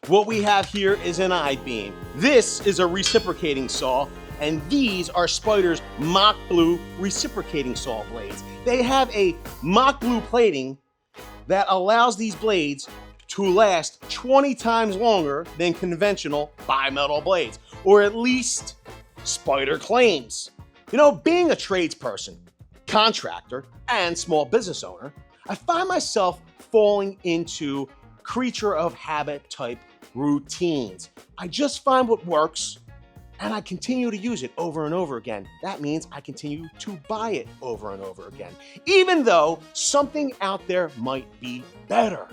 What we have here is an I-beam. This is a reciprocating saw, and these are Spyder's Mach-Blue reciprocating saw blades. They have a Mach-Blue plating that allows these blades to last 20 times longer than conventional bimetal blades, or at least Spyder claims. You know, being a tradesperson, contractor, and small business owner, I find myself falling into creature of habit type routines. I just find what works and I continue to use it over and over again. That means I continue to buy it over and over again, even though something out there might be better.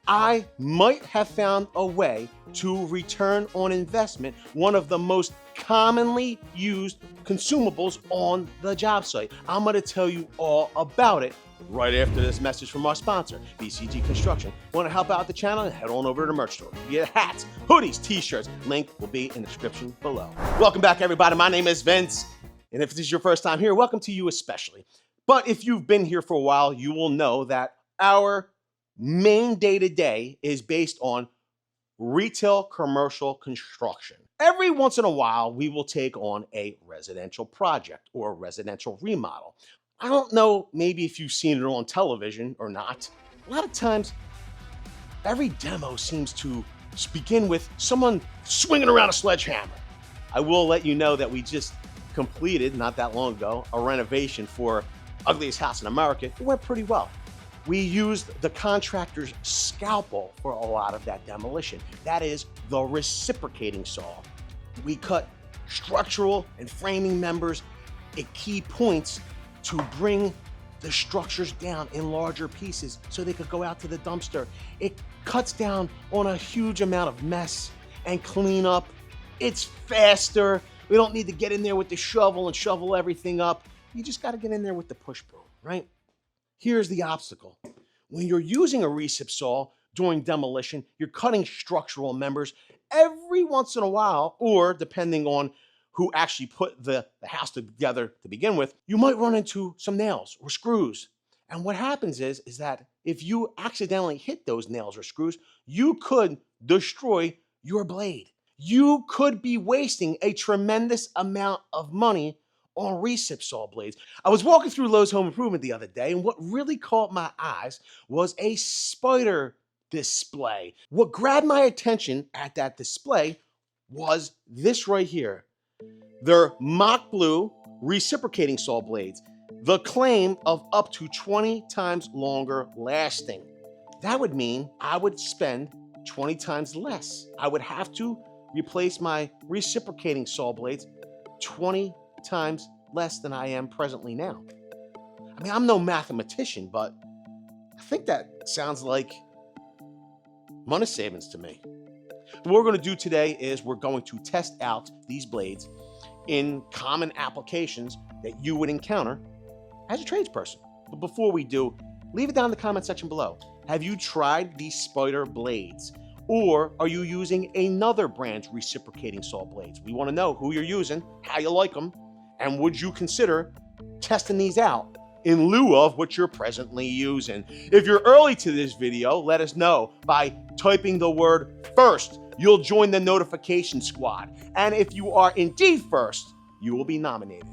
I might have found a way to return on investment, one of the most commonly used consumables on the job site. I'm going to tell you all about it right after this message from our sponsor, BCG Construction. Want to help out the channel? Head on over to the merch store. You get hats, hoodies, t-shirts. Link will be in the description below. Welcome back, everybody. My name is Vince, and if this is your first time here, welcome to you especially. But if you've been here for a while, you will know that our main day-to-day is based on retail commercial construction. Every once in a while, we will take on a residential project or a residential remodel. I don't know maybe if you've seen it on television or not. A lot of times, every demo seems to begin with someone swinging around a sledgehammer. I will let you know that we just completed, not that long ago, a renovation for Ugliest House in America. It went pretty well. We used the contractor's scalpel for a lot of that demolition. That is the reciprocating saw. We cut structural and framing members at key points to bring the structures down in larger pieces so they could go out to the dumpster. It cuts down on a huge amount of mess and cleanup. It's faster. We don't need to get in there with the shovel and shovel everything up. You just got to get in there with the push broom, right? Here's the obstacle. When you're using a recip saw during demolition, you're cutting structural members every once in a while, or depending on who actually put the house together to begin with, you might run into some nails or screws. And what happens is that if you accidentally hit those nails or screws, you could destroy your blade. You could be wasting a tremendous amount of money on recip saw blades. I was walking through Lowe's Home Improvement the other day, and what really caught my eyes was a Spyder display. What grabbed my attention at that display was this right here. Their Mach-Blue reciprocating saw blades. The claim of up to 20 times longer lasting. That would mean I would spend 20 times less. I would have to replace my reciprocating saw blades 20 times less than I am presently now. I mean, I'm no mathematician, but I think that sounds like money savings to me. What we're going to do today is we're going to test out these blades in common applications that you would encounter as a tradesperson. But before we do, leave it down in the comment section below. Have you tried these Spyder blades? Or are you using another brand's reciprocating saw blades? We want to know who you're using, how you like them, and would you consider testing these out in lieu of what you're presently using? If you're early to this video, let us know by typing the word first. You'll join the notification squad. And if you are indeed first, you will be nominated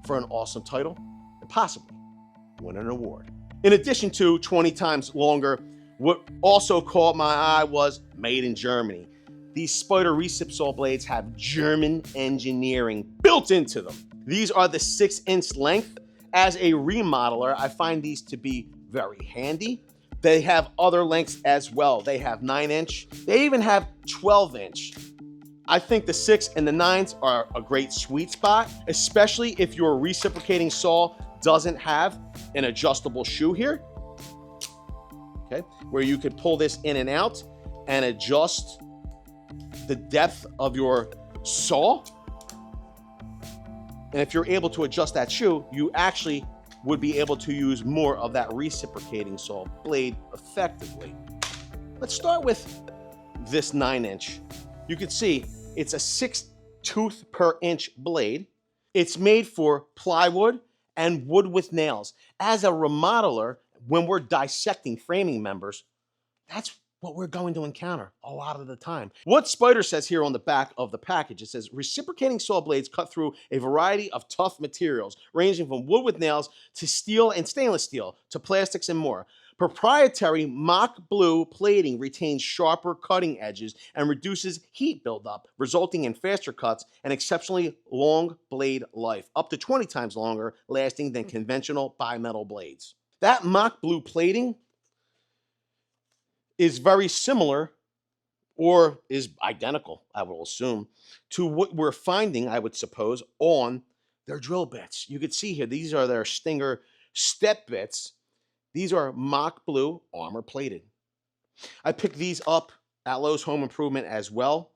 for an awesome title and possibly win an award. In addition to 20 times longer, what also caught my eye was made in Germany. These Spyder recip saw blades have German engineering built into them. These are the 6-inch length. As a remodeler, I find these to be very handy. They have other lengths as well. They have 9-inch. They even have 12-inch. I think the 6 and the 9s are a great sweet spot, especially if your reciprocating saw doesn't have an adjustable shoe here, okay, where you could pull this in and out and adjust the depth of your saw. And if you're able to adjust that shoe, you actually would be able to use more of that reciprocating saw blade effectively. Let's start with this 9-inch. You can see it's a 6 tooth per inch blade. It's made for plywood and wood with nails. As a remodeler, when we're dissecting framing members, that's what we're going to encounter a lot of the time. What Spyder says here on the back of the package, it says reciprocating saw blades cut through a variety of tough materials, ranging from wood with nails to steel and stainless steel to plastics and more. Proprietary Mach-Blue plating retains sharper cutting edges and reduces heat buildup, resulting in faster cuts and exceptionally long blade life, up to 20 times longer lasting than conventional bimetal blades. That Mach-Blue plating is very similar, or is identical, I will assume, to what we're finding, I would suppose, on their drill bits. You can see here, these are their Stinger step bits. These are Mach-Blue armor plated. I picked these up at Lowe's Home Improvement as well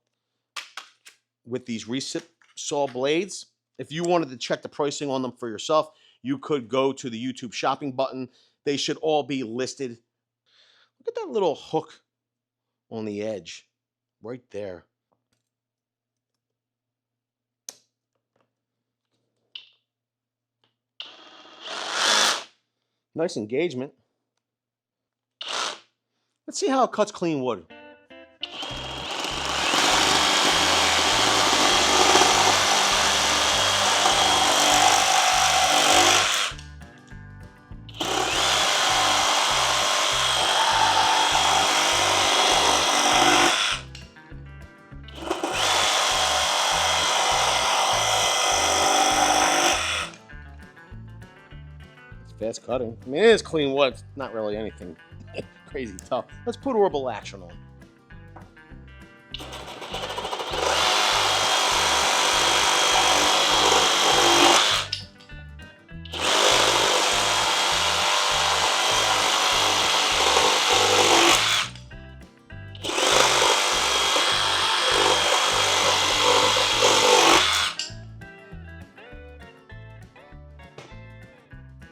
with these recip saw blades. If you wanted to check the pricing on them for yourself, you could go to the YouTube shopping button. They should all be listed. Look at that little hook on the edge right there. Nice engagement. Let's see how it cuts clean wood. Fast cutting. I mean, it is clean wood. It's not really anything crazy tough. Let's put orbital action on.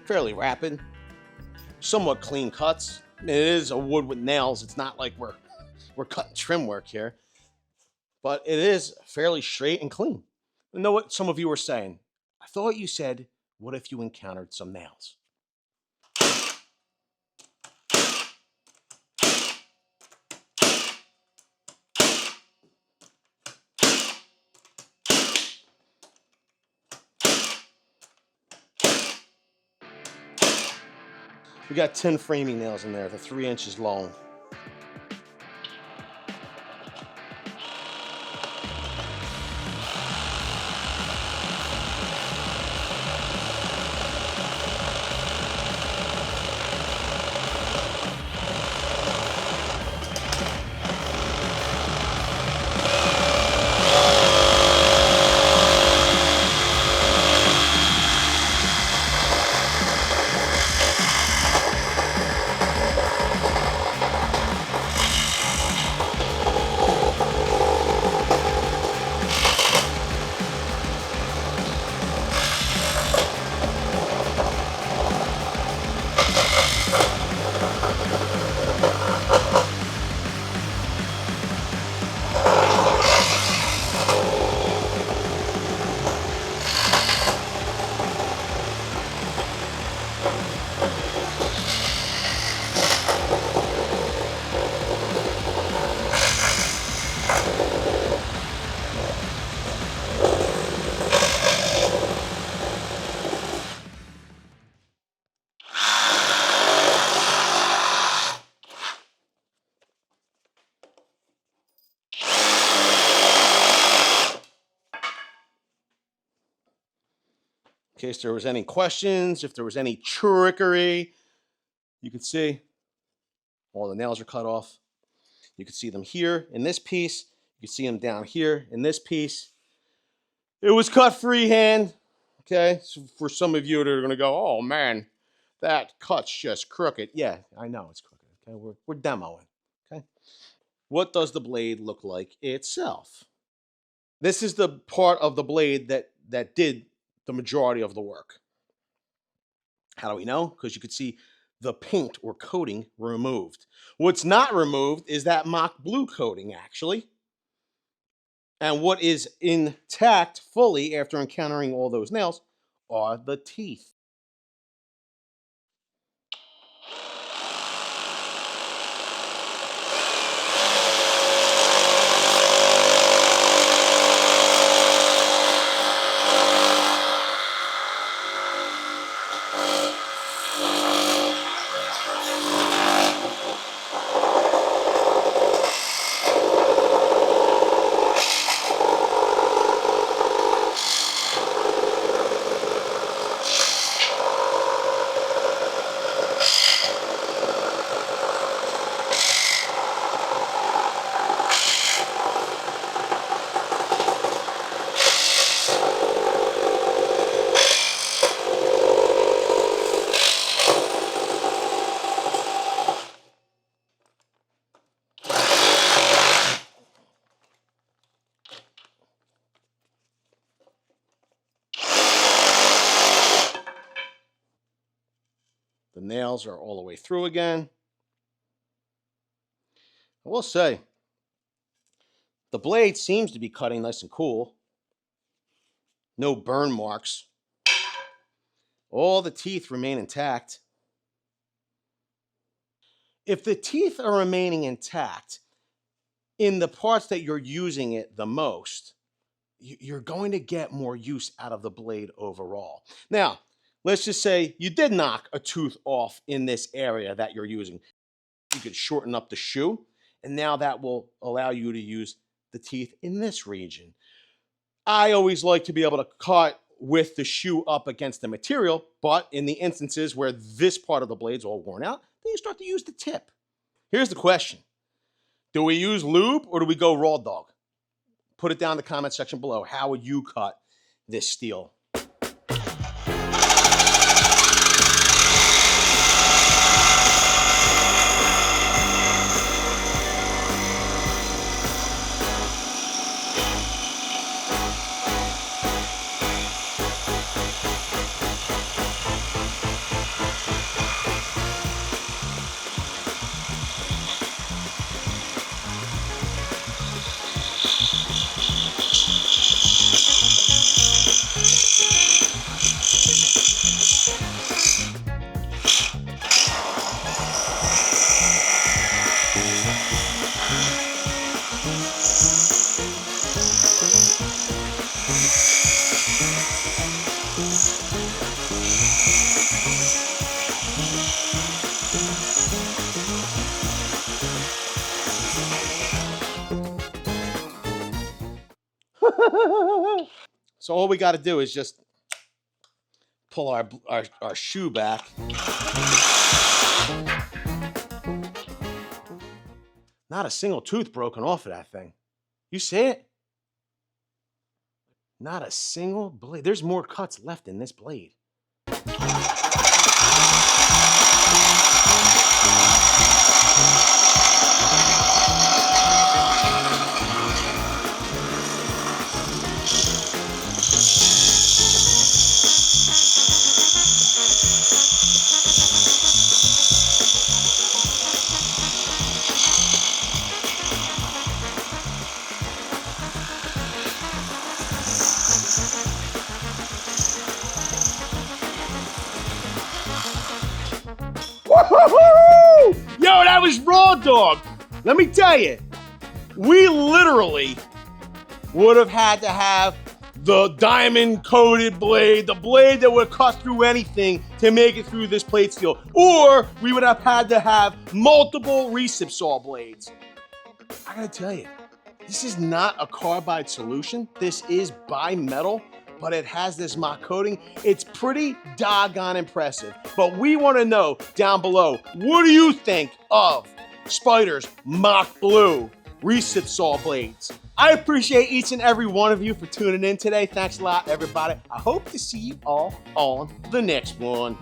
Fairly rapid, somewhat clean cuts. It is a wood with nails. It's not like we're cutting trim work here, but it is fairly straight and clean. I know what some of you were saying. I thought you said, what if you encountered some nails? We got 10 framing nails in there. They're 3 inches long. In case there was any questions, if there was any trickery, you can see all the nails are cut off. You can see them here in this piece. You can see them down here in this piece. It was cut freehand. Okay, so for some of you that are gonna go, oh man, that cut's just crooked. Yeah, I know it's crooked. Okay, we're demoing. Okay, what does the blade look like itself? This is the part of the blade that did the majority of the work. How do we know? Because you could see the paint or coating removed. What's not removed is that Mach-Blue coating, actually. And what is intact fully after encountering all those nails are the teeth. The nails are all the way through again. I will say, the blade seems to be cutting nice and cool. No burn marks. All the teeth remain intact. If the teeth are remaining intact in the parts that you're using it the most, you're going to get more use out of the blade overall. Now, let's just say you did knock a tooth off in this area that you're using. You could shorten up the shoe, and now that will allow you to use the teeth in this region. I always like to be able to cut with the shoe up against the material, but in the instances where this part of the blade's all worn out, then you start to use the tip. Here's the question. Do we use lube or do we go raw dog? Put it down in the comment section below. How would you cut this steel? So all we got to do is just pull our shoe back. Not a single tooth broken off of that thing. You see it? Not a single blade. There's more cuts left in this blade. Yo, that was raw dog. Let me tell you, we literally would have had to have the diamond coated blade, the blade that would cut through anything to make it through this plate steel. Or we would have had to have multiple recip saw blades. I gotta tell you, this is not a carbide solution. This is bimetal, but it has this Mach coating. It's pretty doggone impressive. But we wanna know down below, what do you think of Spyder's Mach-Blue recip saw blades? I appreciate each and every one of you for tuning in today. Thanks a lot, everybody. I hope to see you all on the next one.